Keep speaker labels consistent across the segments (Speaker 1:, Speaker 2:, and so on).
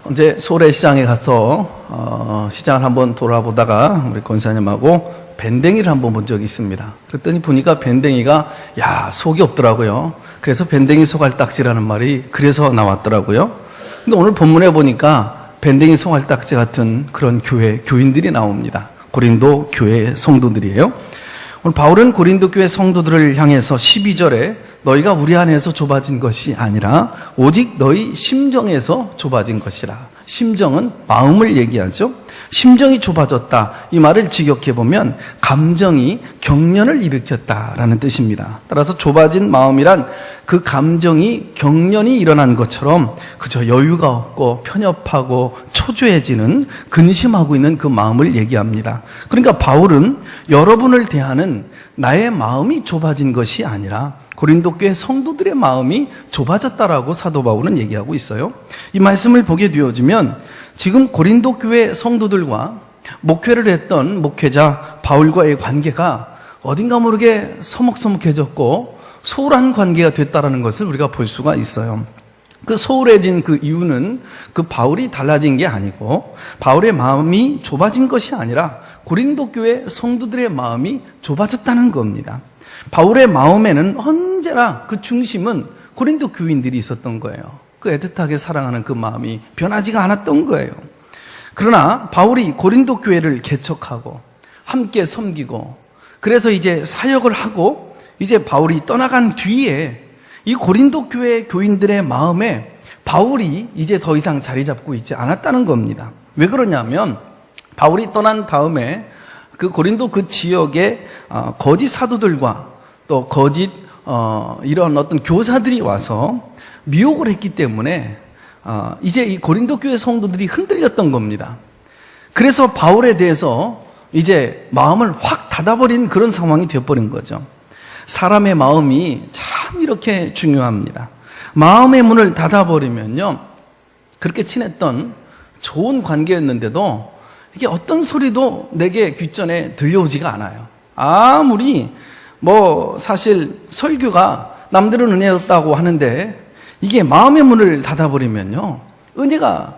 Speaker 1: 언제 소래시장에 가서 시장을 한번 돌아보다가 우리 권사님하고 밴댕이를 한번 본 적이 있습니다. 그랬더니 보니까 밴댕이가 속이 없더라고요. 그래서 밴댕이 소갈딱지라는 말이 그래서 나왔더라고요. 근데 오늘 본문에 보니까 밴댕이 소갈딱지 같은 그런 교인들이 나옵니다. 고린도 교회 성도들이에요. 오늘 바울은 고린도 교회 성도들을 향해서 12절에 너희가 우리 안에서 좁아진 것이 아니라 오직 너희 심정에서 좁아진 것이라. 심정은 마음을 얘기하죠. 심정이 좁아졌다. 이 말을 직역해보면 감정이 경련을 일으켰다라는 뜻입니다. 따라서 좁아진 마음이란 그 감정이 경련이 일어난 것처럼 그저 여유가 없고 편협하고 초조해지는 근심하고 있는 그 마음을 얘기합니다. 그러니까 바울은 여러분을 대하는 나의 마음이 좁아진 것이 아니라 고린도 교회 성도들의 마음이 좁아졌다라고 사도 바울은 얘기하고 있어요. 이 말씀을 보게 되어지면 지금 고린도 교회 성도들과 목회를 했던 목회자 바울과의 관계가 어딘가 모르게 서먹서먹해졌고 소홀한 관계가 됐다는 것을 우리가 볼 수가 있어요. 그 소홀해진 그 이유는 그 바울이 달라진 게 아니고 바울의 마음이 좁아진 것이 아니라 고린도 교회 성도들의 마음이 좁아졌다는 겁니다. 바울의 마음에는 언제나 그 중심은 고린도 교인들이 있었던 거예요. 그 애틋하게 사랑하는 그 마음이 변하지가 않았던 거예요. 그러나 바울이 고린도 교회를 개척하고 함께 섬기고 그래서 이제 사역을 하고 이제 바울이 떠나간 뒤에 이 고린도 교회 교인들의 마음에 바울이 이제 더 이상 자리 잡고 있지 않았다는 겁니다. 왜 그러냐면 바울이 떠난 다음에 그 고린도 그 지역에 거짓 사도들과 또 거짓 이런 어떤 교사들이 와서 미혹을 했기 때문에 이제 이 고린도 교회 성도들이 흔들렸던 겁니다. 그래서 바울에 대해서 이제 마음을 확 닫아버린 그런 상황이 되어버린 거죠. 사람의 마음이 참 이렇게 중요합니다. 마음의 문을 닫아버리면요, 그렇게 친했던 좋은 관계였는데도 이게 어떤 소리도 내게 귓전에 들려오지가 않아요. 아무리 사실 설교가 남들은 은혜 없다고 하는데 이게 마음의 문을 닫아버리면요, 은혜가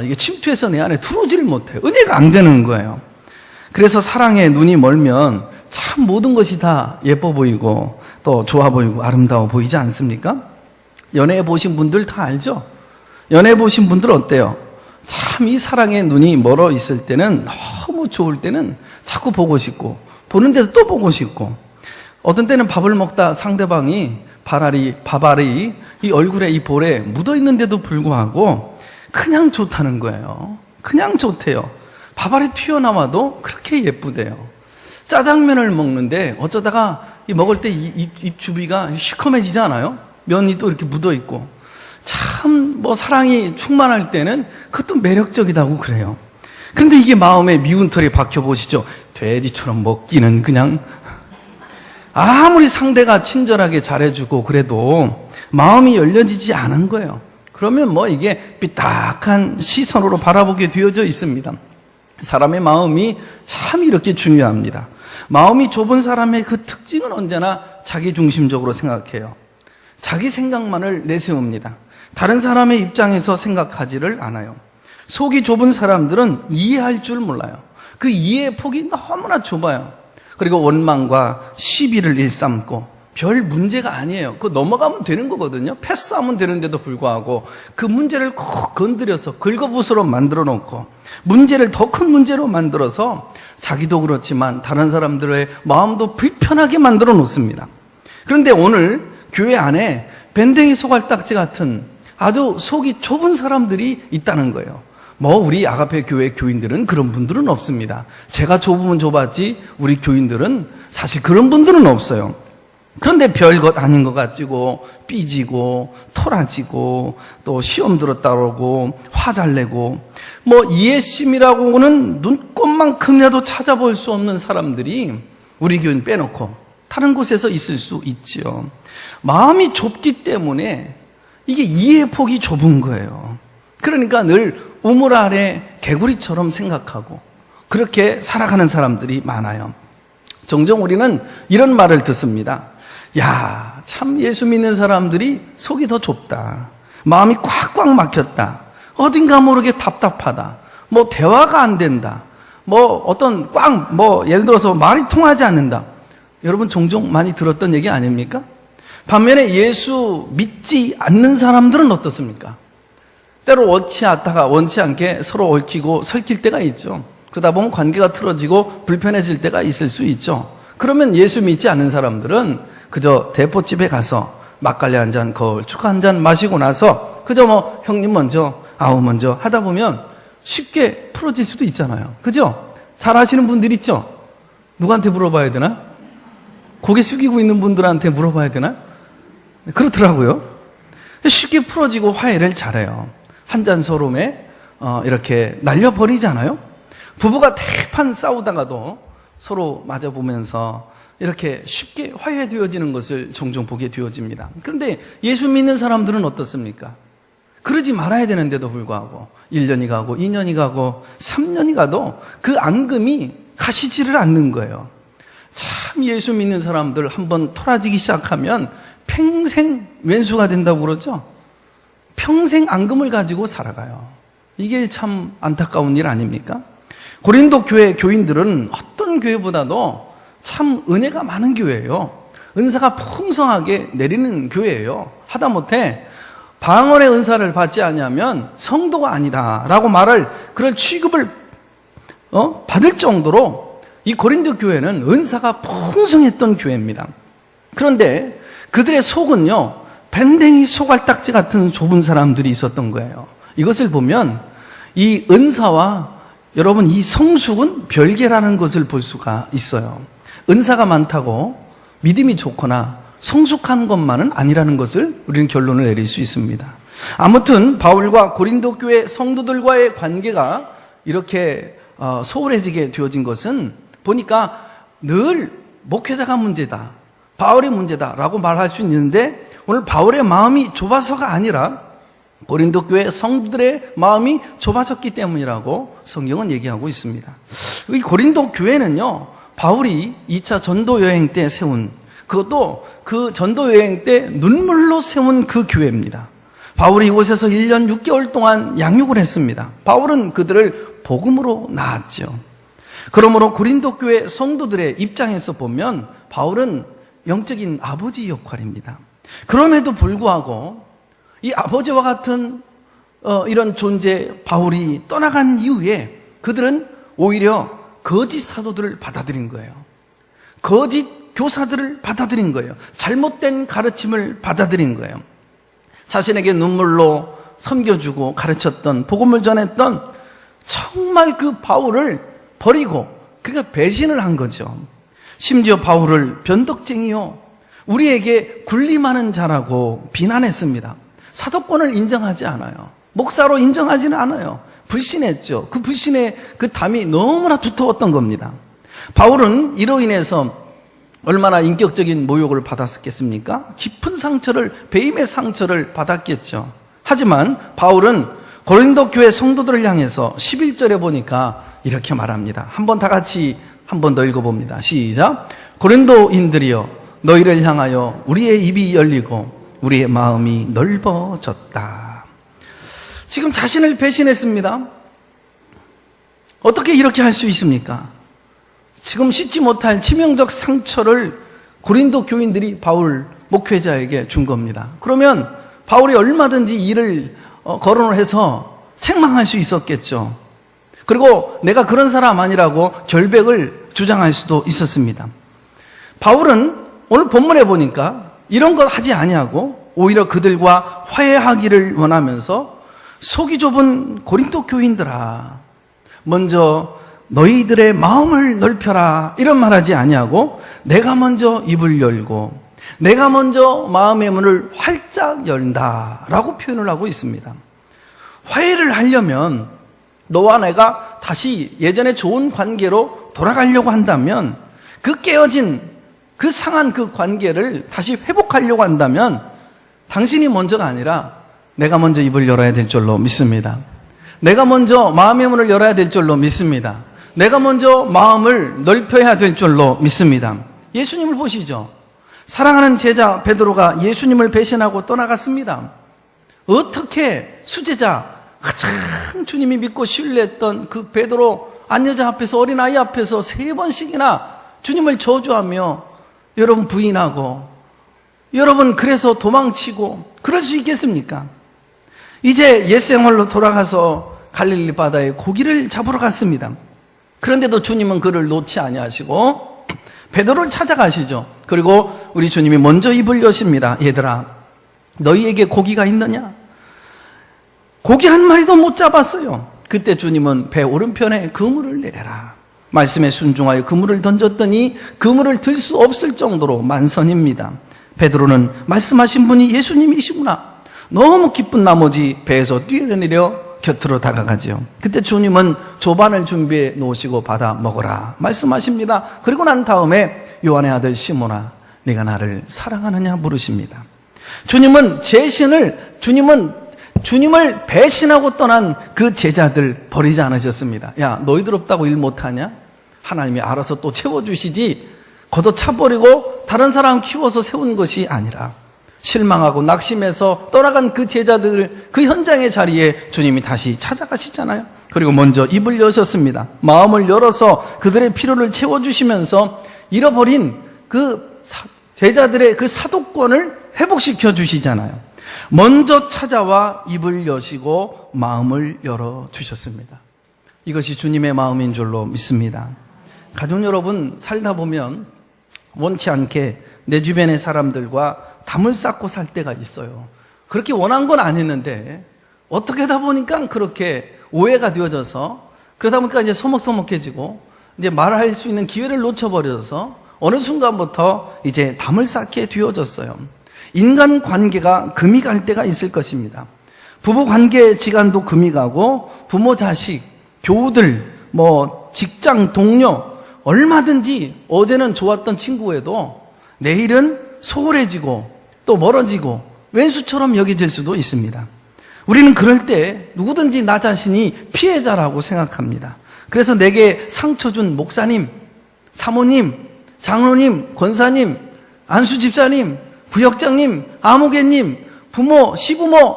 Speaker 1: 이게 침투해서 내 안에 들어오지를 못해요. 은혜가 안 되는 거예요. 그래서 사랑에 눈이 멀면 참 모든 것이 다 예뻐 보이고 또 좋아 보이고 아름다워 보이지 않습니까? 연애 보신 분들 다 알죠? 연애 보신 분들 어때요? 참 이 사랑에 눈이 멀어 있을 때는 너무 좋을 때는 자꾸 보고 싶고 보는데도 또 보고 싶고 어떤 때는 밥을 먹다 상대방이 밥알이 이 얼굴에 이 볼에 묻어 있는데도 불구하고 그냥 좋다는 거예요. 그냥 좋대요. 밥알이 튀어나와도 그렇게 예쁘대요. 짜장면을 먹는데 어쩌다가 먹을 때 입 주위가 시커매지지 않아요? 면이 또 이렇게 묻어 있고 참 사랑이 충만할 때는 그것도 매력적이다고 그래요. 그런데 이게 마음에 미운 털이 박혀 보시죠. 돼지처럼 먹기는 그냥 아무리 상대가 친절하게 잘해주고 그래도 마음이 열려지지 않은 거예요. 그러면 이게 삐딱한 시선으로 바라보게 되어져 있습니다. 사람의 마음이 참 이렇게 중요합니다. 마음이 좁은 사람의 그 특징은 언제나 자기중심적으로 생각해요. 자기 생각만을 내세웁니다. 다른 사람의 입장에서 생각하지를 않아요. 속이 좁은 사람들은 이해할 줄 몰라요. 그 이해의 폭이 너무나 좁아요. 그리고 원망과 시비를 일삼고 별 문제가 아니에요. 그거 넘어가면 되는 거거든요. 패스하면 되는데도 불구하고 그 문제를 꼭 건드려서 긁어부스러 만들어 놓고 문제를 더 큰 문제로 만들어서 자기도 그렇지만 다른 사람들의 마음도 불편하게 만들어 놓습니다. 그런데 오늘 교회 안에 밴댕이 소갈딱지 같은 아주 속이 좁은 사람들이 있다는 거예요. 우리 아가페 교회 교인들은 그런 분들은 없습니다. 제가 좁으면 좁았지 우리 교인들은 사실 그런 분들은 없어요. 그런데 별것 아닌 것 같지고 삐지고 토라지고 또 시험 들었다고 화 잘 내고 이해심이라고는 눈꼽만큼이라도 찾아볼 수 없는 사람들이 우리 교인 빼놓고 다른 곳에서 있을 수 있지요. 마음이 좁기 때문에 이게 이해의 폭이 좁은 거예요. 그러니까 늘 우물 아래 개구리처럼 생각하고 그렇게 살아가는 사람들이 많아요. 종종 우리는 이런 말을 듣습니다. 참 예수 믿는 사람들이 속이 더 좁다. 마음이 꽉꽉 막혔다. 어딘가 모르게 답답하다. 뭐 대화가 안 된다. 뭐 어떤 예를 들어서 말이 통하지 않는다. 여러분 종종 많이 들었던 얘기 아닙니까? 반면에 예수 믿지 않는 사람들은 어떻습니까? 때로 원치 않게 서로 얽히고 설킬 때가 있죠. 그러다 보면 관계가 틀어지고 불편해질 때가 있을 수 있죠. 그러면 예수 믿지 않는 사람들은 그저 대포집에 가서 막걸리 한 잔, 걸쭉한 한 잔 마시고 나서 그저 뭐 형님 먼저, 아우 먼저 하다 보면 쉽게 풀어질 수도 있잖아요. 그죠? 잘 아시는 분들 있죠? 누구한테 물어봐야 되나? 고개 숙이고 있는 분들한테 물어봐야 되나? 그렇더라고요. 쉽게 풀어지고 화해를 잘해요. 한 잔 서름에 이렇게 날려버리잖아요. 부부가 대판 싸우다가도 서로 맞아보면서 이렇게 쉽게 화해되어지는 것을 종종 보게 되어집니다. 그런데 예수 믿는 사람들은 어떻습니까? 그러지 말아야 되는데도 불구하고 1년이 가고 2년이 가고 3년이 가도 그 앙금이 가시지를 않는 거예요. 참 예수 믿는 사람들 한번 토라지기 시작하면 평생 왼수가 된다고 그러죠. 평생 앙금을 가지고 살아가요. 이게 참 안타까운 일 아닙니까? 고린도 교회 교인들은 어떤 교회보다도 참 은혜가 많은 교회예요. 은사가 풍성하게 내리는 교회예요. 하다못해 방언의 은사를 받지 않으면 성도가 아니다라고 말할 그런 취급을 받을 정도로 이 고린도 교회는 은사가 풍성했던 교회입니다. 그런데 그들의 속은요, 밴댕이 소갈딱지 같은 좁은 사람들이 있었던 거예요. 이것을 보면 이 은사와 여러분 이 성숙은 별개라는 것을 볼 수가 있어요. 은사가 많다고 믿음이 좋거나 성숙한 것만은 아니라는 것을 우리는 결론을 내릴 수 있습니다. 아무튼 바울과 고린도 교회 성도들과의 관계가 이렇게 소홀해지게 되어진 것은 보니까 늘 목회자가 문제다, 바울이 문제다라고 말할 수 있는데 오늘 바울의 마음이 좁아서가 아니라 고린도 교회 성도들의 마음이 좁아졌기 때문이라고 성경은 얘기하고 있습니다. 이 고린도 교회는요, 바울이 2차 전도 여행 때 세운, 그것도 그 전도 여행 때 눈물로 세운 그 교회입니다. 바울이 이곳에서 1년 6개월 동안 양육을 했습니다. 바울은 그들을 복음으로 낳았죠. 그러므로 고린도 교회 성도들의 입장에서 보면 바울은 영적인 아버지 역할입니다. 그럼에도 불구하고 이 아버지와 같은 이런 존재 바울이 떠나간 이후에 그들은 오히려 거짓 사도들을 받아들인 거예요. 거짓 교사들을 받아들인 거예요. 잘못된 가르침을 받아들인 거예요. 자신에게 눈물로 섬겨주고 가르쳤던, 복음을 전했던 정말 그 바울을 버리고 그러니까 배신을 한 거죠. 심지어 바울을 변덕쟁이요, 우리에게 군림하는 자라고 비난했습니다. 사도권을 인정하지 않아요. 목사로 인정하지는 않아요. 불신했죠. 그 불신의 그 담이 너무나 두터웠던 겁니다. 바울은 이로 인해서 얼마나 인격적인 모욕을 받았겠습니까? 깊은 상처를, 배임의 상처를 받았겠죠. 하지만 바울은 고린도 교회 성도들을 향해서 11절에 보니까 이렇게 말합니다. 한번 다 같이 한 번 더 읽어봅니다. 시작. 고린도인들이여, 너희를 향하여 우리의 입이 열리고 우리의 마음이 넓어졌다. 지금 자신을 배신했습니다. 어떻게 이렇게 할 수 있습니까? 지금 씻지 못할 치명적 상처를 고린도 교인들이 바울 목회자에게 준 겁니다. 그러면 바울이 얼마든지 일을 거론을 해서 책망할 수 있었겠죠. 그리고 내가 그런 사람 아니라고 결백을 주장할 수도 있었습니다. 바울은 오늘 본문에 보니까 이런 것 하지 아니하고 오히려 그들과 화해하기를 원하면서 속이 좁은 고린도 교인들아, 먼저 너희들의 마음을 넓혀라, 이런 말하지 아니하고 내가 먼저 입을 열고 내가 먼저 마음의 문을 활짝 열다라고 표현을 하고 있습니다. 화해를 하려면 너와 내가 다시 예전에 좋은 관계로 돌아가려고 한다면, 그 깨어진 그 상한 그 관계를 다시 회복하려고 한다면 당신이 먼저가 아니라 내가 먼저 입을 열어야 될 줄로 믿습니다. 내가 먼저 마음의 문을 열어야 될 줄로 믿습니다. 내가 먼저 마음을 넓혀야 될 줄로 믿습니다. 예수님을 보시죠. 사랑하는 제자 베드로가 예수님을 배신하고 떠나갔습니다. 어떻게 수제자, 가장 주님이 믿고 신뢰했던 그 베드로 안여자 앞에서, 어린아이 앞에서 3번씩이나 주님을 저주하며 여러분 부인하고, 여러분 그래서 도망치고 그럴 수 있겠습니까? 이제 옛생활로 돌아가서 갈릴리 바다에 고기를 잡으러 갔습니다. 그런데도 주님은 그를 놓지 아니하시고 베드로를 찾아가시죠. 그리고 우리 주님이 먼저 입을 여십니다. 얘들아, 너희에게 고기가 있느냐? 고기 한 마리도 못 잡았어요. 그때 주님은 배 오른편에 그물을 내려라. 말씀에 순종하여 그물을 던졌더니 그물을 들 수 없을 정도로 만선입니다. 베드로는 말씀하신 분이 예수님이시구나. 너무 기쁜 나머지 배에서 뛰어내려 곁으로 다가가지요. 그때 주님은 조반을 준비해 놓으시고 받아 먹어라 말씀하십니다. 그리고 난 다음에 요한의 아들 시몬아, 네가 나를 사랑하느냐 물으십니다. 주님을 배신하고 떠난 그 제자들 버리지 않으셨습니다. 야, 너희들 없다고 일 못하냐? 하나님이 알아서 또 채워주시지, 걷어차버리고 다른 사람 키워서 세운 것이 아니라 실망하고 낙심해서 떠나간 그 제자들, 그 현장의 자리에 주님이 다시 찾아가시잖아요. 그리고 먼저 입을 여셨습니다. 마음을 열어서 그들의 필요를 채워주시면서 잃어버린 그 제자들의 그 사도권을 회복시켜 주시잖아요. 먼저 찾아와 입을 여시고 마음을 열어주셨습니다. 이것이 주님의 마음인 줄로 믿습니다. 가족 여러분, 살다 보면 원치 않게 내 주변의 사람들과 담을 쌓고 살 때가 있어요. 그렇게 원한 건 아니었는데 어떻게 하다 보니까 그렇게 오해가 되어져서, 그러다 보니까 이제 서먹서먹해지고 이제 말할 수 있는 기회를 놓쳐버려서 어느 순간부터 이제 담을 쌓게 되어졌어요. 인간 관계가 금이 갈 때가 있을 것입니다. 부부 관계 지간도 금이 가고, 부모 자식, 교우들, 직장 동료, 얼마든지 어제는 좋았던 친구에도 내일은 소홀해지고 또 멀어지고 왼수처럼 여겨질 수도 있습니다. 우리는 그럴 때 누구든지 나 자신이 피해자라고 생각합니다. 그래서 내게 상처 준 목사님, 사모님, 장로님, 권사님, 안수 집사님, 부역장님, 아무개님, 부모, 시부모,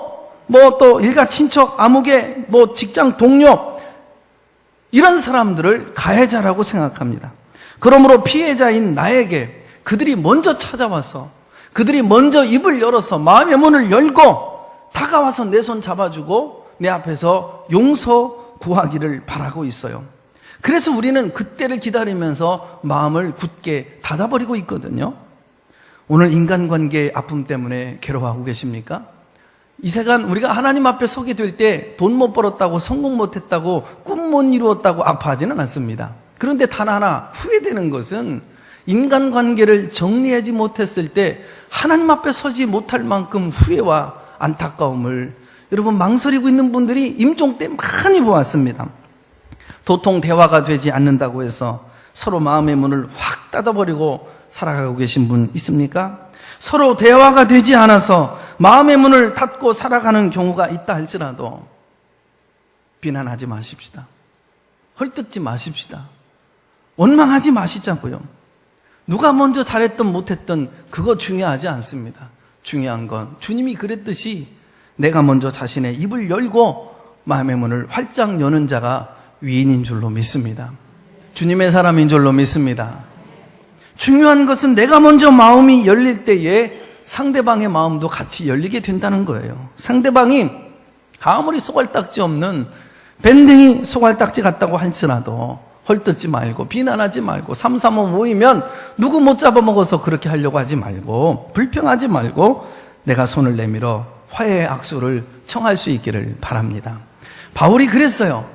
Speaker 1: 또 일가 친척, 아무개, 직장 동료, 이런 사람들을 가해자라고 생각합니다. 그러므로 피해자인 나에게 그들이 먼저 찾아와서, 그들이 먼저 입을 열어서 마음의 문을 열고 다가와서 내 손 잡아주고 내 앞에서 용서 구하기를 바라고 있어요. 그래서 우리는 그때를 기다리면서 마음을 굳게 닫아버리고 있거든요. 오늘 인간관계의 아픔 때문에 괴로워하고 계십니까? 이 세간 우리가 하나님 앞에 서게 될 때 돈 못 벌었다고, 성공 못했다고, 꿈 못 이루었다고 아파하지는 않습니다. 그런데 단 하나 후회되는 것은 인간관계를 정리하지 못했을 때 하나님 앞에 서지 못할 만큼 후회와 안타까움을 여러분 망설이고 있는 분들이 임종 때 많이 보았습니다. 도통 대화가 되지 않는다고 해서 서로 마음의 문을 확 닫아버리고 살아가고 계신 분 있습니까? 서로 대화가 되지 않아서 마음의 문을 닫고 살아가는 경우가 있다 할지라도 비난하지 마십시다. 헐뜯지 마십시다. 원망하지 마시자고요. 누가 먼저 잘했든 못했든 그거 중요하지 않습니다. 중요한 건 주님이 그랬듯이 내가 먼저 자신의 입을 열고 마음의 문을 활짝 여는 자가 위인인 줄로 믿습니다. 주님의 사람인 줄로 믿습니다. 중요한 것은 내가 먼저 마음이 열릴 때에 상대방의 마음도 같이 열리게 된다는 거예요. 상대방이 아무리 소갈딱지 없는 밴댕이 소갈딱지 같다고 할지라도 헐뜯지 말고, 비난하지 말고, 삼삼오 모이면 누구 못 잡아먹어서 그렇게 하려고 하지 말고, 불평하지 말고 내가 손을 내밀어 화해의 악수를 청할 수 있기를 바랍니다. 바울이 그랬어요.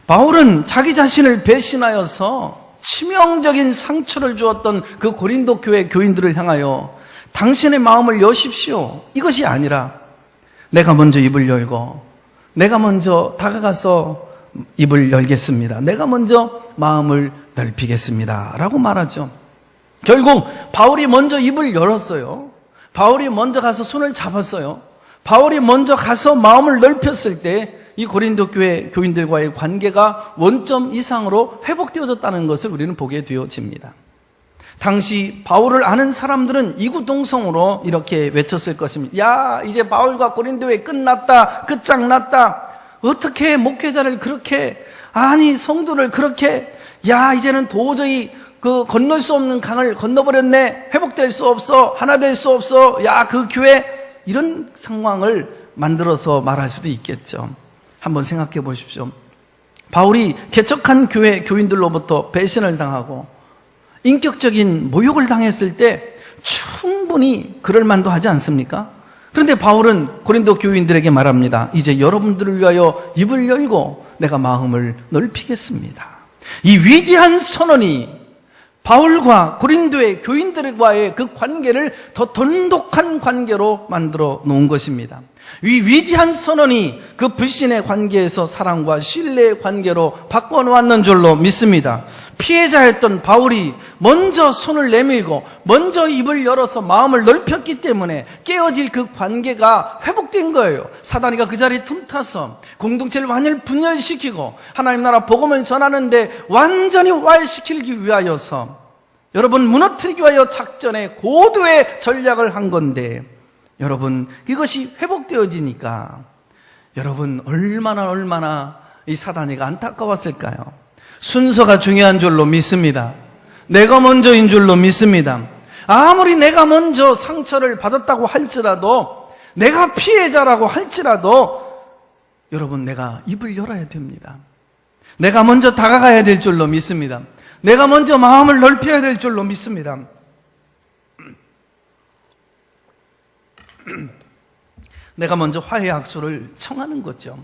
Speaker 1: 바울은 자기 자신을 배신하여서 치명적인 상처를 주었던 그 고린도 교회 교인들을 향하여 당신의 마음을 여십시오, 이것이 아니라 내가 먼저 입을 열고 내가 먼저 다가가서 입을 열겠습니다, 내가 먼저 마음을 넓히겠습니다 라고 말하죠. 결국 바울이 먼저 입을 열었어요. 바울이 먼저 가서 손을 잡았어요. 바울이 먼저 가서 마음을 넓혔을 때 이 고린도 교회 교인들과의 관계가 원점 이상으로 회복되어졌다는 것을 우리는 보게 되어집니다. 당시 바울을 아는 사람들은 이구동성으로 이렇게 외쳤을 것입니다. 야, 이제 바울과 고린도회 끝났다, 끝장났다. 어떻게 목회자를 그렇게, 아니 성도를 그렇게, 야 이제는 도저히 그 건널 수 없는 강을 건너버렸네, 회복될 수 없어, 하나 될 수 없어, 야 그 교회, 이런 상황을 만들어서 말할 수도 있겠죠. 한번 생각해 보십시오. 바울이 개척한 교회 교인들로부터 배신을 당하고 인격적인 모욕을 당했을 때 충분히 그럴 만도 하지 않습니까? 그런데 바울은 고린도 교인들에게 말합니다. 이제 여러분들을 위하여 입을 열고 내가 마음을 넓히겠습니다. 이 위대한 선언이 바울과 고린도의 교인들과의 그 관계를 더 돈독한 관계로 만들어 놓은 것입니다. 이 위대한 선언이 그 불신의 관계에서 사랑과 신뢰의 관계로 바꿔놓았는 줄로 믿습니다. 피해자였던 바울이 먼저 손을 내밀고 먼저 입을 열어서 마음을 넓혔기 때문에 깨어질 그 관계가 회복된 거예요. 사단이가 그 자리에 틈타서 공동체를 완전히 분열시키고 하나님 나라 복음을 전하는데 완전히 와해시키기 위하여서, 여러분, 무너뜨리기 위하여 작전에 고도의 전략을 한 건데, 여러분, 이것이 회복되어지니까 여러분 얼마나 이 사단이가 안타까웠을까요? 순서가 중요한 줄로 믿습니다. 내가 먼저인 줄로 믿습니다. 아무리 내가 먼저 상처를 받았다고 할지라도, 내가 피해자라고 할지라도 여러분 내가 입을 열어야 됩니다. 내가 먼저 다가가야 될 줄로 믿습니다. 내가 먼저 마음을 넓혀야 될 줄로 믿습니다. 내가 먼저 화해 악수를 청하는 거죠.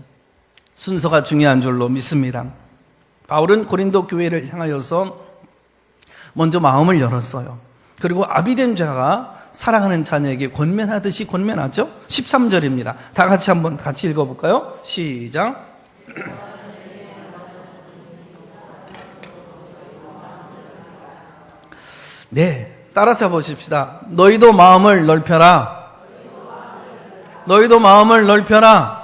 Speaker 1: 순서가 중요한 줄로 믿습니다. 바울은 고린도 교회를 향하여서 먼저 마음을 열었어요. 그리고 아비된 자가 사랑하는 자녀에게 권면하듯이 권면하죠. 13절입니다. 다 같이 한번 같이 읽어볼까요? 시작. 네, 따라서 보십시다. 너희도 마음을 넓혀라. 너희도 마음을 넓혀라.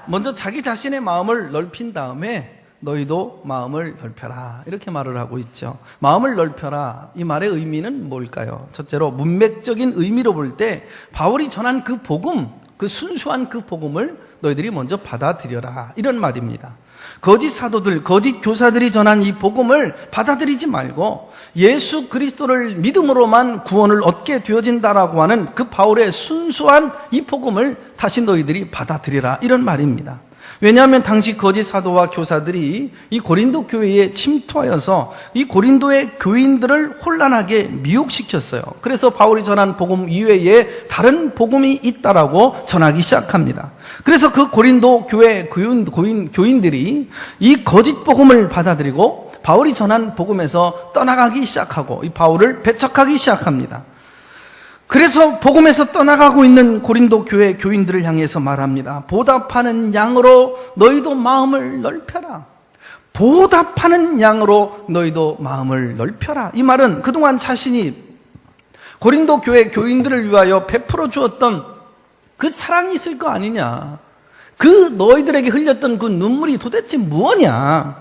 Speaker 1: 먼저 자기 자신의 마음을 넓힌 다음에 너희도 마음을 넓혀라, 이렇게 말을 하고 있죠. 마음을 넓혀라, 이 말의 의미는 뭘까요? 첫째로 문맥적인 의미로 볼 때 바울이 전한 그 복음, 그 순수한 그 복음을 너희들이 먼저 받아들여라, 이런 말입니다. 거짓 사도들, 거짓 교사들이 전한 이 복음을 받아들이지 말고 예수 그리스도를 믿음으로만 구원을 얻게 되어진다라고 하는 그 바울의 순수한 이 복음을 다시 너희들이 받아들여라, 이런 말입니다. 왜냐하면 당시 거짓 사도와 교사들이 이 고린도 교회에 침투하여서 이 고린도의 교인들을 혼란하게 미혹시켰어요. 그래서 바울이 전한 복음 이외에 다른 복음이 있다라고 전하기 시작합니다. 그래서 그 고린도 교회 교인들이 이 거짓 복음을 받아들이고 바울이 전한 복음에서 떠나가기 시작하고 이 바울을 배척하기 시작합니다. 그래서 복음에서 떠나가고 있는 고린도 교회 교인들을 향해서 말합니다. 보답하는 양으로 너희도 마음을 넓혀라. 보답하는 양으로 너희도 마음을 넓혀라. 이 말은 그동안 자신이 고린도 교회 교인들을 위하여 베풀어 주었던 그 사랑이 있을 거 아니냐. 그 너희들에게 흘렸던 그 눈물이 도대체 무엇이냐.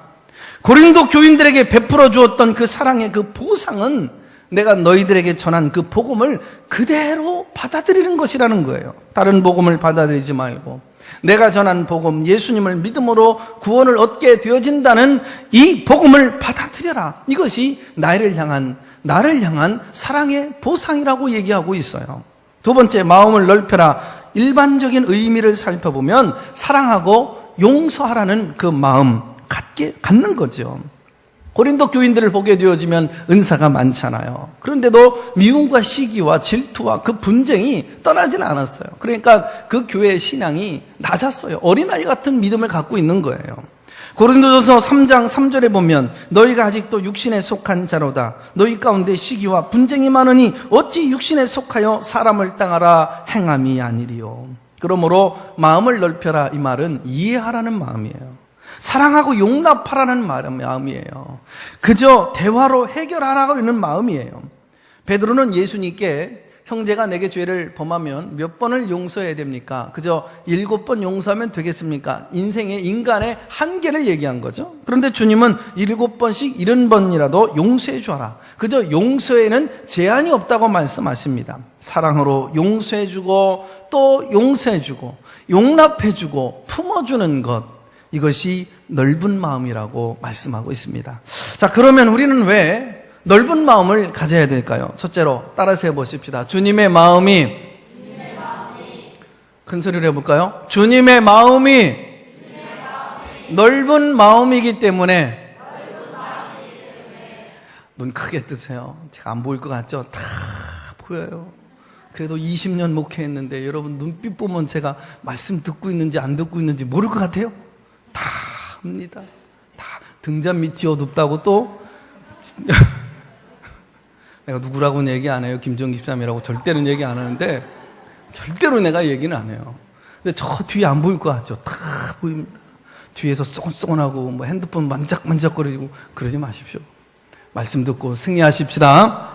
Speaker 1: 고린도 교인들에게 베풀어 주었던 그 사랑의 그 보상은 내가 너희들에게 전한 그 복음을 그대로 받아들이는 것이라는 거예요. 다른 복음을 받아들이지 말고 내가 전한 복음, 예수님을 믿음으로 구원을 얻게 되어진다는 이 복음을 받아들여라. 이것이 나를 향한 사랑의 보상이라고 얘기하고 있어요. 두 번째, 마음을 넓혀라. 일반적인 의미를 살펴보면 사랑하고 용서하라는 그 마음 갖는 거죠. 고린도 교인들을 보게 되어지면 은사가 많잖아요. 그런데도 미움과 시기와 질투와 그 분쟁이 떠나지는 않았어요. 그러니까 그 교회의 신앙이 낮았어요. 어린아이 같은 믿음을 갖고 있는 거예요. 고린도전서 3장 3절에 보면 너희가 아직도 육신에 속한 자로다. 너희 가운데 시기와 분쟁이 많으니 어찌 육신에 속하여 사람을 따라 행함이 아니리요. 그러므로 마음을 넓혀라, 이 말은 이해하라는 마음이에요. 사랑하고 용납하라는 마음이에요. 그저 대화로 해결하라고 하는 마음이에요. 베드로는 예수님께 형제가 내게 죄를 범하면 몇 번을 용서해야 됩니까? 그저 7번 용서하면 되겠습니까? 인간의 한계를 얘기한 거죠. 그런데 주님은 7번씩 70번이라도 용서해 주어라. 그저 용서에는 제한이 없다고 말씀하십니다. 사랑으로 용서해 주고 또 용서해 주고 용납해 주고 품어주는 것, 이것이 넓은 마음이라고 말씀하고 있습니다. 자, 그러면 우리는 왜 넓은 마음을 가져야 될까요? 첫째로 따라서 해보십시다. 주님의 마음이 큰 소리로 해볼까요? 주님의 마음이 넓은 마음이기 때문에 눈 크게 뜨세요. 제가 안 보일 것 같죠? 다 보여요. 그래도 20년 목회했는데 여러분 눈빛 보면 제가 말씀 듣고 있는지 안 듣고 있는지 모를 것 같아요? 다 합니다. 다 등잔 밑이 어둡다고 또 내가 누구라고는 얘기 안 해요. 김정 집사님이라고 절대로 얘기 안 하는데 절대로 내가 얘기는 안 해요. 근데 저 뒤에 안 보일 것 같죠? 다 보입니다. 뒤에서 쏘곤쏘곤하고 뭐 핸드폰 만작만작거리고 그러지 마십시오. 말씀 듣고 승리하십시다.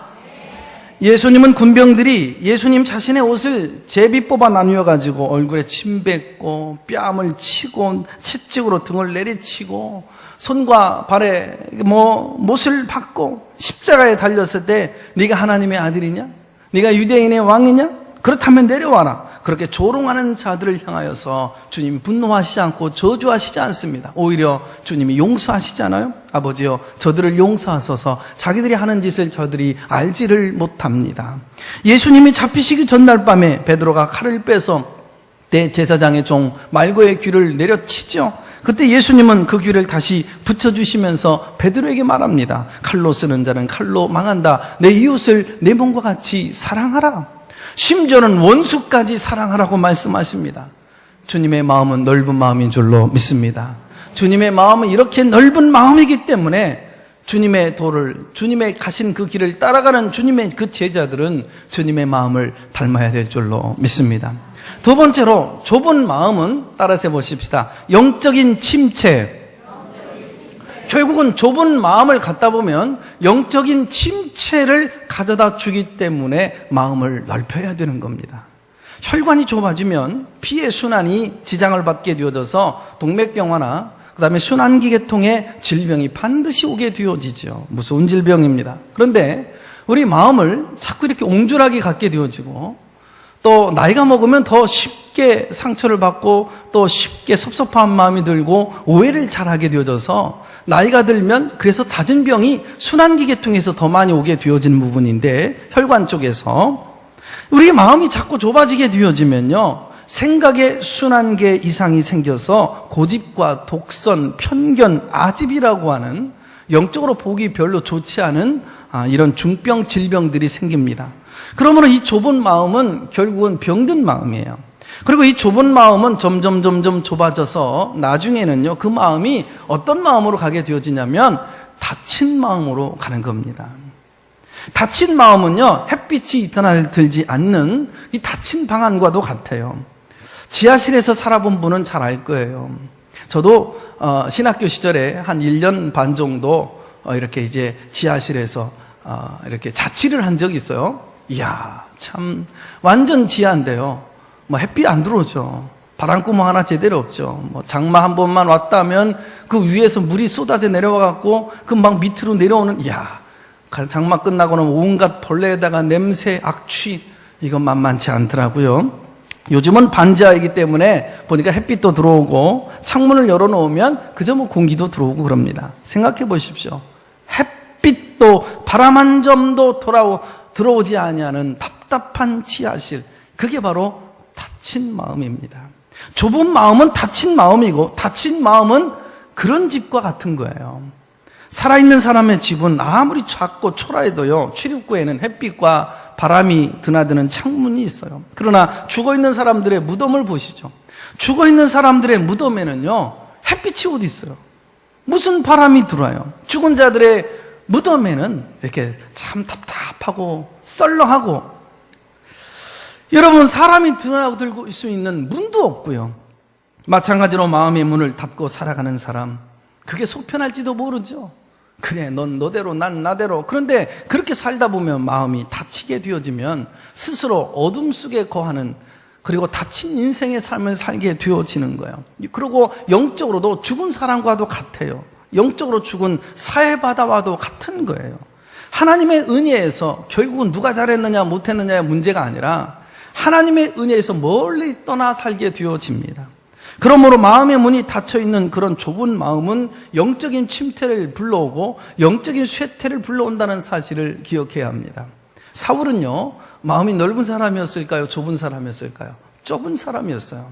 Speaker 1: 예수님은 군병들이 예수님 자신의 옷을 제비 뽑아 나누어 가지고 얼굴에 침 뱉고 뺨을 치고 채찍으로 등을 내리치고 손과 발에 못을 박고 십자가에 달렸을 때 네가 하나님의 아들이냐? 네가 유대인의 왕이냐? 그렇다면 내려와라. 그렇게 조롱하는 자들을 향하여서 주님이 분노하시지 않고 저주하시지 않습니다. 오히려 주님이 용서하시잖아요. 아버지여 저들을 용서하소서, 자기들이 하는 짓을 저들이 알지를 못합니다. 예수님이 잡히시기 전날 밤에 베드로가 칼을 빼서 대제사장의 종 말고의 귀를 내려치죠. 그때 예수님은 그 귀를 다시 붙여주시면서 베드로에게 말합니다. 칼로 쓰는 자는 칼로 망한다. 내 이웃을 내 몸과 같이 사랑하라. 심지어는 원수까지 사랑하라고 말씀하십니다. 주님의 마음은 넓은 마음인 줄로 믿습니다. 주님의 마음은 이렇게 넓은 마음이기 때문에 주님의 도를, 주님의 가신 그 길을 따라가는 주님의 그 제자들은 주님의 마음을 닮아야 될 줄로 믿습니다. 두 번째로 좁은 마음은 따라서 해보십시다. 영적인 침체. 결국은 좁은 마음을 갖다 보면 영적인 침체를 가져다 주기 때문에 마음을 넓혀야 되는 겁니다. 혈관이 좁아지면 피의 순환이 지장을 받게 되어져서 동맥경화나 그 다음에 순환기 계통의 질병이 반드시 오게 되어지죠. 무서운 질병입니다. 그런데 우리 마음을 자꾸 이렇게 옹졸하게 갖게 되어지고 또 나이가 먹으면 더 쉽게 상처를 받고 또 쉽게 섭섭한 마음이 들고 오해를 잘하게 되어져서 나이가 들면 그래서 잦은 병이 순환기 계통에서 더 많이 오게 되어지는 부분인데, 혈관 쪽에서 우리 마음이 자꾸 좁아지게 되어지면요 생각의 순환계 이상이 생겨서 고집과 독선, 편견, 아집이라고 하는 영적으로 보기 별로 좋지 않은 이런 중병 질병들이 생깁니다. 그러므로 이 좁은 마음은 결국은 병든 마음이에요. 그리고 이 좁은 마음은 점점 좁아져서 나중에는요 그 마음이 어떤 마음으로 가게 되어지냐면 닫힌 마음으로 가는 겁니다. 닫힌 마음은요 햇빛이 이터날 들지 않는 이 닫힌 방 안과도 같아요. 지하실에서 살아본 분은 잘 알 거예요. 저도 신학교 시절에 한 1년 반 정도 이렇게 이제 지하실에서 이렇게 자취를 한 적이 있어요. 이야, 참 완전 지하인데요. 뭐 햇빛 안 들어오죠. 바람구멍 하나 제대로 없죠. 뭐 장마 한 번만 왔다면 그 위에서 물이 쏟아져 내려와 갖고 금방 밑으로 내려오는, 이야, 장마 끝나고는 온갖 벌레에다가 냄새, 악취, 이건 만만치 않더라고요. 요즘은 반지하이기 때문에 보니까 햇빛도 들어오고 창문을 열어놓으면 그저 뭐 공기도 들어오고 그럽니다. 생각해 보십시오. 햇빛도 바람 한 점도 들어오지 아니하는 답답한 지하실, 그게 바로 닫힌 마음입니다. 좁은 마음은 닫힌 마음이고, 닫힌 마음은 그런 집과 같은 거예요. 살아있는 사람의 집은 아무리 작고 초라해도요 출입구에는 햇빛과 바람이 드나드는 창문이 있어요. 그러나 죽어있는 사람들의 무덤을 보시죠. 죽어있는 사람들의 무덤에는요 햇빛이 어디 있어요? 무슨 바람이 들어와요? 죽은 자들의 무덤에는 이렇게 참 답답하고 썰렁하고, 여러분 사람이 드나들 수 있는 문도 없고요. 마찬가지로 마음의 문을 닫고 살아가는 사람, 그게 속편할지도 모르죠. 그래, 넌 너대로 난 나대로. 그런데 그렇게 살다 보면 마음이 다치게 되어지면 스스로 어둠 속에 거하는, 그리고 다친 인생의 삶을 살게 되어지는 거예요. 그리고 영적으로도 죽은 사람과도 같아요. 영적으로 죽은 사회바다와도 같은 거예요. 하나님의 은혜에서 결국은 누가 잘했느냐 못했느냐의 문제가 아니라 하나님의 은혜에서 멀리 떠나 살게 되어집니다. 그러므로 마음의 문이 닫혀있는 그런 좁은 마음은 영적인 침태를 불러오고 영적인 쇠퇴를 불러온다는 사실을 기억해야 합니다. 사울은요, 마음이 넓은 사람이었을까요? 좁은 사람이었을까요? 좁은 사람이었어요.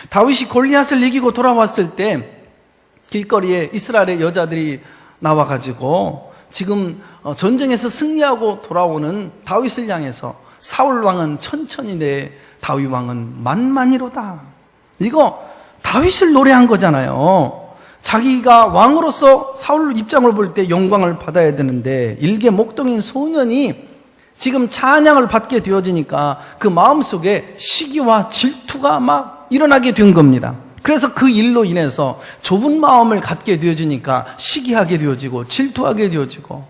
Speaker 1: 다윗이 골리앗을 이기고 돌아왔을 때 길거리에 이스라엘의 여자들이 나와가지고 지금 전쟁에서 승리하고 돌아오는 다윗을 향해서 사울 왕은 천천히 내 다윗 왕은 만만히로다. 이거 다윗을 노래한 거잖아요. 자기가 왕으로서 사울 입장을 볼 때 영광을 받아야 되는데 일개 목동인 소년이 지금 찬양을 받게 되어지니까 그 마음속에 시기와 질투가 막 일어나게 된 겁니다. 그래서 그 일로 인해서 좁은 마음을 갖게 되어지니까 시기하게 되어지고 질투하게 되어지고,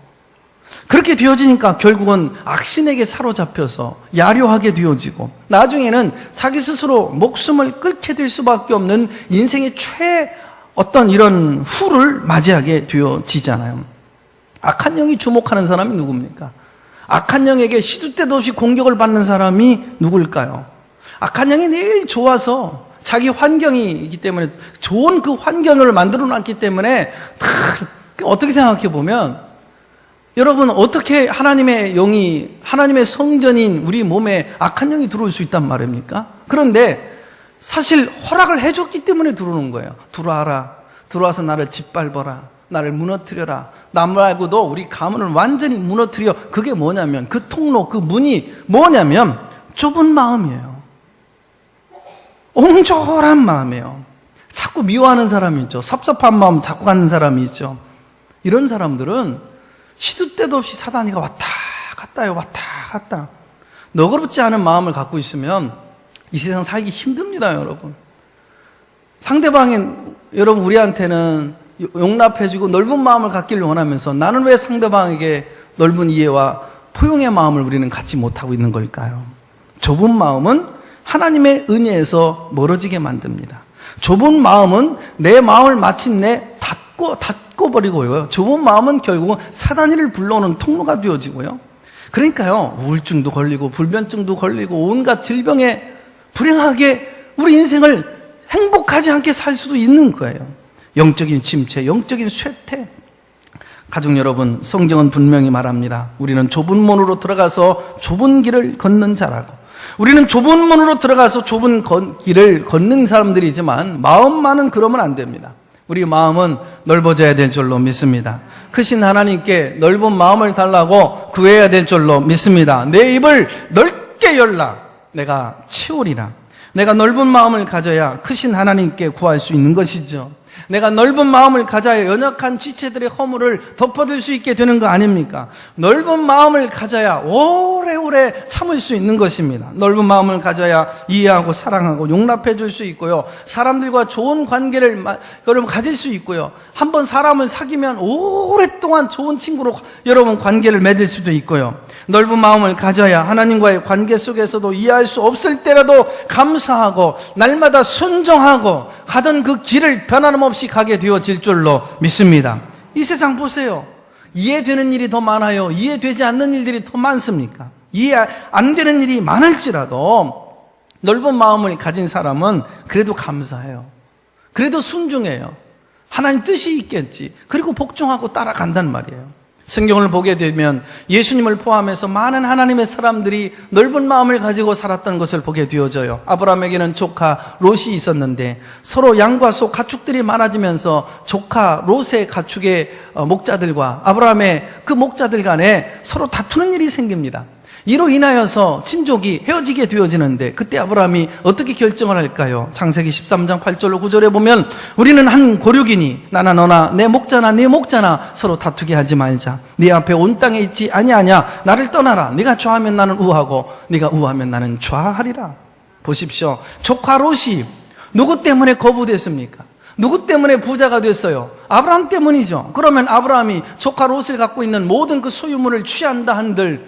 Speaker 1: 그렇게 되어지니까 결국은 악신에게 사로잡혀서 야료하게 되어지고, 나중에는 자기 스스로 목숨을 끊게 될 수밖에 없는 인생의 어떤 이런 후를 맞이하게 되어지잖아요. 악한 영이 주목하는 사람이 누굽니까? 악한 영에게 시도 때도 없이 공격을 받는 사람이 누굴까요? 악한 영이 늘 좋아서 자기 환경이기 때문에, 좋은 그 환경을 만들어 놨기 때문에, 어떻게 생각해 보면 여러분, 어떻게 하나님의 영이, 하나님의 성전인 우리 몸에 악한 영이 들어올 수 있단 말입니까? 그런데 사실 허락을 해줬기 때문에 들어오는 거예요. 들어와라. 들어와서 나를 짓밟아라. 나를 무너뜨려라. 나 말고도 우리 가문을 완전히 무너뜨려. 그게 뭐냐면, 그 통로, 그 문이 뭐냐면 좁은 마음이에요. 옹졸한 마음이에요. 자꾸 미워하는 사람이 있죠. 섭섭한 마음 자꾸 갖는 사람이 있죠. 이런 사람들은 시도 때도 없이 사단이가 왔다 갔다요. 왔다 갔다. 너그럽지 않은 마음을 갖고 있으면 이 세상 살기 힘듭니다, 여러분. 상대방이, 여러분, 우리한테는 용납해주고 넓은 마음을 갖기를 원하면서 나는 왜 상대방에게 넓은 이해와 포용의 마음을 우리는 갖지 못하고 있는 걸까요? 좁은 마음은 하나님의 은혜에서 멀어지게 만듭니다. 좁은 마음은 내 마음을 마침내 닫고 버리고요. 좁은 마음은 결국 사단이를 불러오는 통로가 되어지고요. 그러니까요, 우울증도 걸리고 불면증도 걸리고 온갖 질병에 불행하게 우리 인생을 행복하지 않게 살 수도 있는 거예요. 영적인 침체, 영적인 쇠퇴. 가족 여러분, 성경은 분명히 말합니다. 우리는 좁은 문으로 들어가서 좁은 길을 걷는 자라고. 우리는 좁은 문으로 들어가서 좁은 길을 걷는 사람들이지만 마음만은 그러면 안 됩니다. 우리 마음은 넓어져야 될 줄로 믿습니다. 크신 하나님께 넓은 마음을 달라고 구해야 될 줄로 믿습니다. 내 입을 넓게 열라. 내가 채우리라. 내가 넓은 마음을 가져야 크신 하나님께 구할 수 있는 것이죠. 내가 넓은 마음을 가져야 연약한 지체들의 허물을 덮어줄 수 있게 되는 거 아닙니까? 넓은 마음을 가져야 오래오래 참을 수 있는 것입니다. 넓은 마음을 가져야 이해하고 사랑하고 용납해 줄 수 있고요. 사람들과 좋은 관계를 여러분 가질 수 있고요. 한번 사람을 사귀면 오랫동안 좋은 친구로 여러분 관계를 맺을 수도 있고요. 넓은 마음을 가져야 하나님과의 관계 속에서도 이해할 수 없을 때라도 감사하고 날마다 순종하고 가던 그 길을 변함없이 가게 되어질 줄로 믿습니다. 이 세상 보세요. 이해되는 일이 더 많아요? 이해되지 않는 일들이 더 많습니까? 이해 안 되는 일이 많을지라도 넓은 마음을 가진 사람은 그래도 감사해요. 그래도 순종해요. 하나님 뜻이 있겠지. 그리고 복종하고 따라간단 말이에요. 성경을 보게 되면 예수님을 포함해서 많은 하나님의 사람들이 넓은 마음을 가지고 살았던 것을 보게 되어져요. 아브라함에게는 조카 롯이 있었는데 서로 양과 소 가축들이 많아지면서 조카 롯의 가축의 목자들과 아브라함의 그 목자들 간에 서로 다투는 일이 생깁니다. 이로 인하여서 친족이 헤어지게 되어지는데 그때 아브라함이 어떻게 결정을 할까요? 창세기 13장 8절로 9절에 보면 우리는 한 고륙이니 나나 너나 내 목자나 네 목자나 서로 다투게 하지 말자. 네 앞에 온 땅에 있지 아니하냐. 나를 떠나라. 네가 좌하면 나는 우하고 네가 우하면 나는 좌하리라. 보십시오. 조카 롯이 누구 때문에 거부됐습니까? 누구 때문에 부자가 됐어요? 아브라함 때문이죠. 그러면 아브라함이 조카 롯을 갖고 있는 모든 그 소유물을 취한다 한들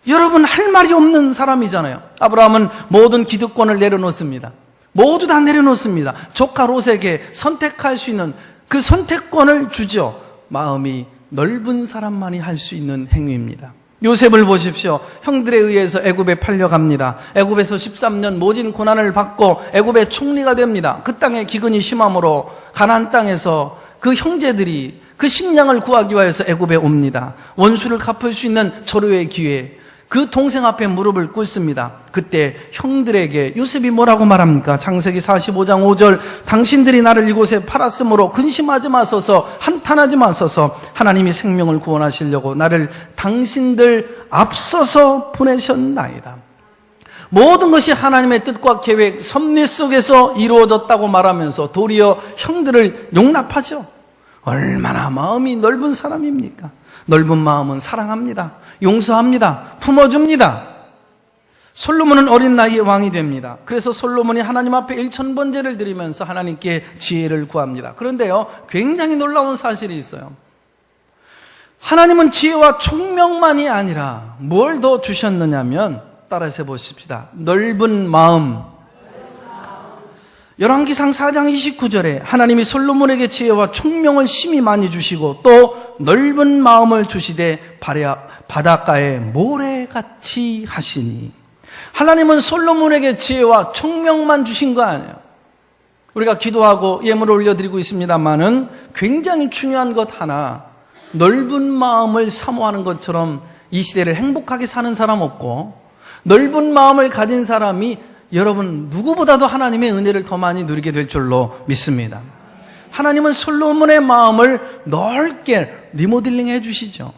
Speaker 1: 여러분 할 말이 없는 사람이잖아요. 아브라함은 모든 기득권을 내려놓습니다. 모두 다 내려놓습니다. 조카 롯에게 선택할 수 있는 그 선택권을 주죠. 마음이 넓은 사람만이 할 수 있는 행위입니다. 요셉을 보십시오. 형들에 의해서 애굽에 팔려갑니다. 애굽에서 13년 모진 고난을 받고 애굽의 총리가 됩니다. 그 땅에 기근이 심함으로 가나안 땅에서 그 형제들이 그 식량을 구하기 위해서 애굽에 옵니다. 원수를 갚을 수 있는 절호의 기회, 그 동생 앞에 무릎을 꿇습니다. 그때 형들에게 요셉이 뭐라고 말합니까? 창세기 45장 5절, 당신들이 나를 이곳에 팔았으므로 근심하지 마소서, 한탄하지 마소서, 하나님이 생명을 구원하시려고 나를 당신들 앞서서 보내셨나이다. 모든 것이 하나님의 뜻과 계획, 섭리 속에서 이루어졌다고 말하면서 도리어 형들을 용납하죠. 얼마나 마음이 넓은 사람입니까? 넓은 마음은 사랑합니다. 용서합니다. 품어줍니다. 솔로몬은 어린 나이에 왕이 됩니다. 그래서 솔로몬이 하나님 앞에 1000번제를 드리면서 하나님께 지혜를 구합니다. 그런데요, 굉장히 놀라운 사실이 있어요. 하나님은 지혜와 총명만이 아니라 뭘 더 주셨느냐면, 따라서 보십시다. 넓은 마음. 열왕기상 4장 29절에 하나님이 솔로몬에게 지혜와 총명을 심히 많이 주시고 또 넓은 마음을 주시되 바닷가에 모래같이 하시니, 하나님은 솔로몬에게 지혜와 총명만 주신 거 아니에요. 우리가 기도하고 예물을 올려드리고 있습니다만은 굉장히 중요한 것 하나, 넓은 마음을 사모하는 것처럼 이 시대를 행복하게 사는 사람 없고, 넓은 마음을 가진 사람이 여러분 누구보다도 하나님의 은혜를 더 많이 누리게 될 줄로 믿습니다. 하나님은 솔로몬의 마음을 넓게 리모델링 해주시죠.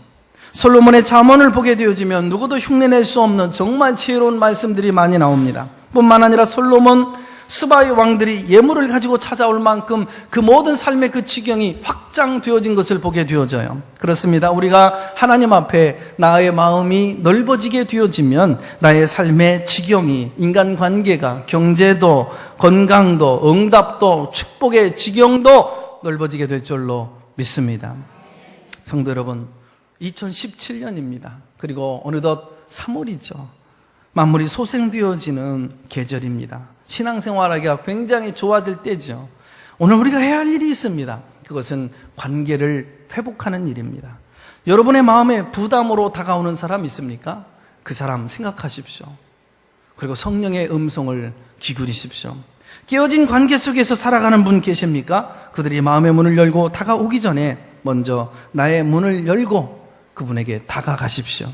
Speaker 1: 솔로몬의 잠언을 보게 되어지면 누구도 흉내낼 수 없는 정말 지혜로운 말씀들이 많이 나옵니다. 뿐만 아니라 솔로몬 스바의 왕들이 예물을 가지고 찾아올 만큼 그 모든 삶의 그 지경이 확장되어진 것을 보게 되어져요. 그렇습니다. 우리가 하나님 앞에 나의 마음이 넓어지게 되어지면 나의 삶의 지경이, 인간관계가, 경제도, 건강도, 응답도, 축복의 지경도 넓어지게 될 줄로 믿습니다. 성도 여러분, 2017년입니다. 그리고 어느덧 3월이죠. 만물이 소생되어지는 계절입니다. 신앙생활하기가 굉장히 좋아질 때죠. 오늘 우리가 해야 할 일이 있습니다. 그것은 관계를 회복하는 일입니다. 여러분의 마음에 부담으로 다가오는 사람 있습니까? 그 사람 생각하십시오. 그리고 성령의 음성을 기울이십시오. 깨어진 관계 속에서 살아가는 분 계십니까? 그들이 마음의 문을 열고 다가오기 전에 먼저 나의 문을 열고 그분에게 다가가십시오.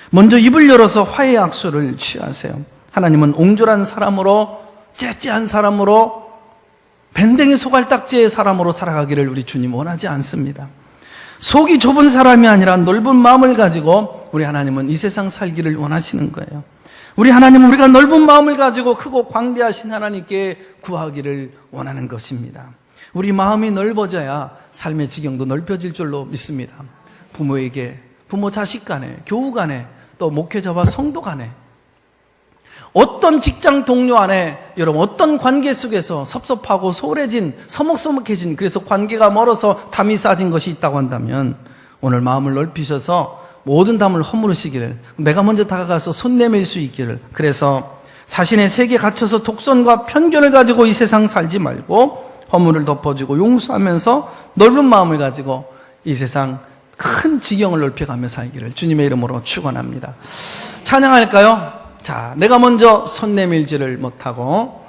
Speaker 1: 먼저 입을 열어서 화해의 악수를 취하세요. 하나님은 옹졸한 사람으로, 째째한 사람으로, 밴댕이 소갈딱지의 사람으로 살아가기를 우리 주님 원하지 않습니다. 속이 좁은 사람이 아니라 넓은 마음을 가지고 우리 하나님은 이 세상 살기를 원하시는 거예요. 우리 하나님은 우리가 넓은 마음을 가지고 크고 광대하신 하나님께 구하기를 원하는 것입니다. 우리 마음이 넓어져야 삶의 지경도 넓혀질 줄로 믿습니다. 부모에게, 부모 자식 간에, 교우 간에, 또 목회자와 성도 간에, 어떤 직장 동료 안에, 여러분 어떤 관계 속에서 섭섭하고 소홀해진, 서먹서먹해진, 그래서 관계가 멀어서 담이 쌓아진 것이 있다고 한다면 오늘 마음을 넓히셔서 모든 담을 허물으시기를, 내가 먼저 다가가서 손 내밀 수 있기를, 그래서 자신의 세계에 갇혀서 독선과 편견을 가지고 이 세상 살지 말고 허물을 덮어주고 용서하면서 넓은 마음을 가지고 이 세상 큰 지경을 넓혀가며 살기를 주님의 이름으로 축원합니다. 찬양할까요? 자, 내가 먼저 손 내밀지를 못하고